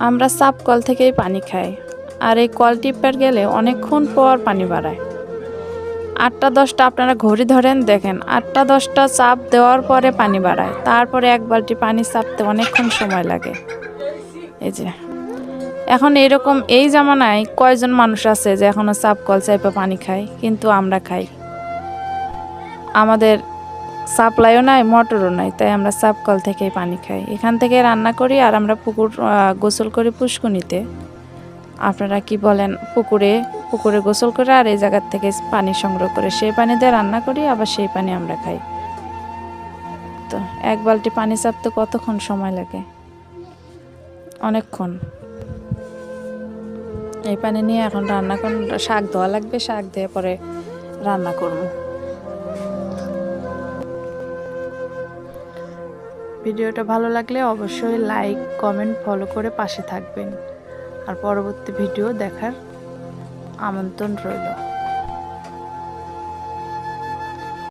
আমরা sub call থেকেই পানি খাই, আর এই কল টিপার গেলে অনেকক্ষণ পর পানি বাড়ায়। 8টা-10টা আপনারা ঘড়ি ধরেন দেখেন, 8টা-10টা চাপ দেওয়ার পরে পানি বাড়ায়, তারপরে এক বালতি পানি চাপতে অনেকক্ষণ সময় লাগে। এই যে এখন এরকম এই জামানায় কয়জন মানুষ আছে যে এখনো চাপ কল চাইপা পানি খায়? কিন্তু আমরা খাই। আমাদের সাপ্লাইও নাই, মোটরও নাই, তাই আমরা চাপ কল থেকেই পানি খাই। এখান থেকে রান্না করি, আর আমরা গোসল করি পুষ্কুনিতে। আপনারা কি বলেন? পুকুরে গোসল করে আর এই জায়গার থেকে পানি সংগ্রহ করে সেই পানি দিয়ে রান্না করি, আবার সেই পানি আমরা খাই। তো এক বালতি পানি চাপতে কতক্ষণ সময় লাগে? অনেকক্ষণ। এই পানি নিয়ে এখন রান্না করুন, শাক ধোয়া লাগবে, শাক দিয়ে পরে রান্না করব। ভিডিওটা ভালো লাগলে অবশ্যই লাইক, কমেন্ট, ফলো করে পাশে থাকবেন। আর পরবর্তী ভিডিও দেখার আমন্ত্রণ রইল।